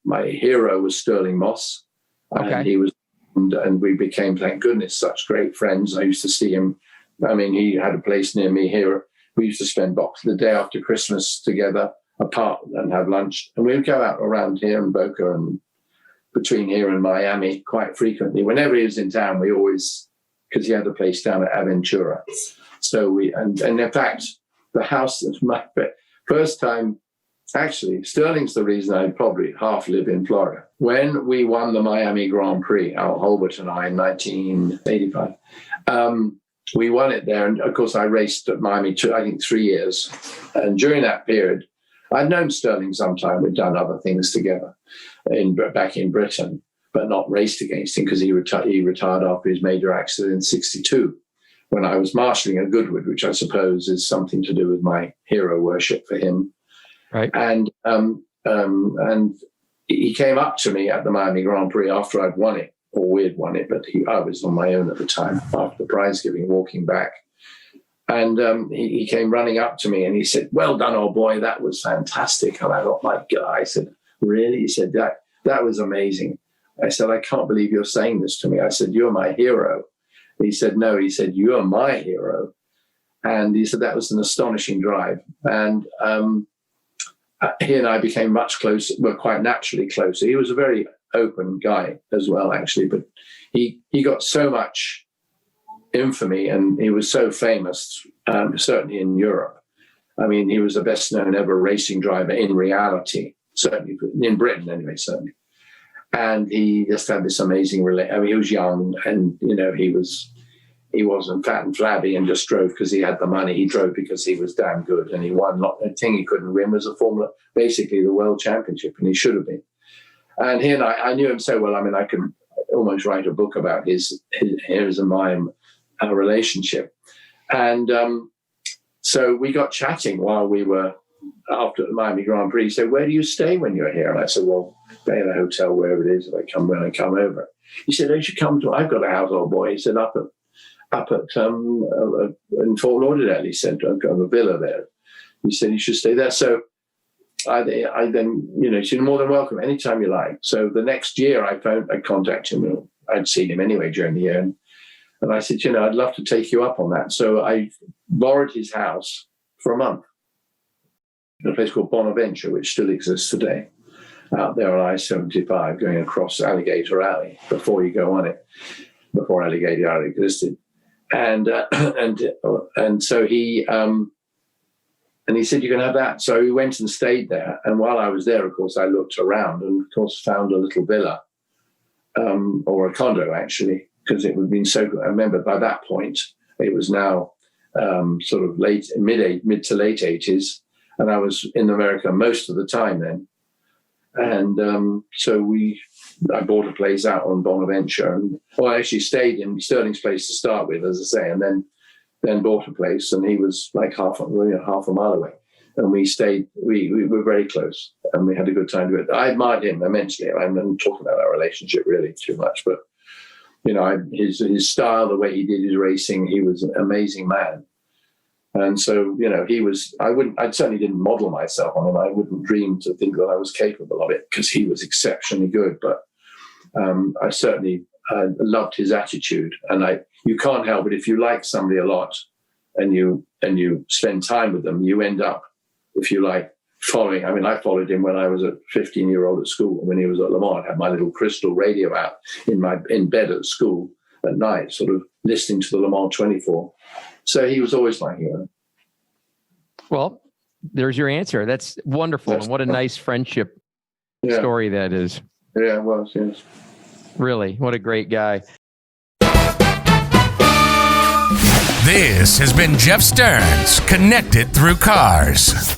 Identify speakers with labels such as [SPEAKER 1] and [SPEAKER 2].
[SPEAKER 1] my hero was Stirling Moss.
[SPEAKER 2] Okay.
[SPEAKER 1] And he was, and we became, thank goodness, such great friends. I used to see him. I mean, he had a place near me here. We used to spend the day after Christmas together apart and have lunch. And we would go out around here in Boca and between here and Miami quite frequently. Whenever he was in town, we always, because he had a place down at Aventura. So and in fact, the house, my first time, actually, Stirling's the reason I probably half live in Florida. When we won the Miami Grand Prix, Al Holbert and I, in 1985, we won it there. And of course, I raced at Miami, I think 3 years. And during that period, I'd known Stirling sometime. We'd done other things together back in Britain, but not raced against him because he retired after his major accident in 1962 when I was marshalling at Goodwood, which I suppose is something to do with my hero worship for him.
[SPEAKER 2] Right.
[SPEAKER 1] And he came up to me at the Miami Grand Prix after I'd won it, or we had won it, but I was on my own at the time after the prize giving, walking back. And he came running up to me and he said, "Well done, old boy, that was fantastic." And I thought, my God, I said, "Really?" He said, that was amazing. I said, "I can't believe you're saying this to me." I said, "You're my hero." He said, "No," he said, "You are my hero." And he said, that was an astonishing drive. And he and I became much closer, well, quite naturally closer. He was a very open guy as well, actually, but he got so much infamy and he was so famous, certainly in Europe. I mean, he was the best known ever racing driver in reality, certainly in Britain anyway, certainly. And he just had this amazing I mean, he was young and, he wasn't fat and flabby and just drove because he had the money. He drove because he was damn good, and he won. The thing he couldn't win was basically the World Championship, and he should have been. And he and I knew him so well. I mean, I could almost write a book about his and my relationship. And so we got chatting while we were after the Miami Grand Prix. He said, "Where do you stay when you're here?" And I said, "Well, stay in a hotel wherever it is when I come over." He said, "Oh, you should come to. I've got a house, old boy." He said, up at in Fort Lauderdale, he said, "I've got a villa there." He said, "You should stay there." So I then, he said, "You're more than welcome anytime you like." So the next year I contacted him. I'd seen him anyway during the year. And I said, "I'd love to take you up on that." So I borrowed his house for a month in a place called Bonaventure, which still exists today, out there on I-75 going across Alligator Alley before you go on it, before Alligator Alley existed. And so he said, "You can have that." So we went and stayed there. And while I was there, of course, I looked around and, of course, found a little villa, or a condo, actually, because it had been so good. I remember by that point, it was now sort of mid to late 80s. And I was in America most of the time then. And so I bought a place out on Bonaventure. I actually stayed in Stirling's place to start with, as I say, and then bought a place. And he was like half a mile away. And we stayed, we were very close and we had a good time to it. I admired him immensely. I'm not talking about our relationship really too much, but, his style, the way he did his racing, he was an amazing man. And so, I certainly didn't model myself on him. I wouldn't dream to think that I was capable of it because he was exceptionally good. But I certainly loved his attitude. And you can't help it. If you like somebody a lot and you spend time with them, you end up, if you like, following. I mean, I followed him when I was a 15-year-old at school. When he was at Le Mans, I had my little crystal radio out in bed at school at night, sort of listening to the Le Mans 24. So he was always my hero.
[SPEAKER 2] Well, there's your answer. That's wonderful. And what a nice friendship story that is.
[SPEAKER 1] Yeah, it was, yes.
[SPEAKER 2] Really, what a great guy.
[SPEAKER 3] This has been Jeff Stearns, Connected Through Cars.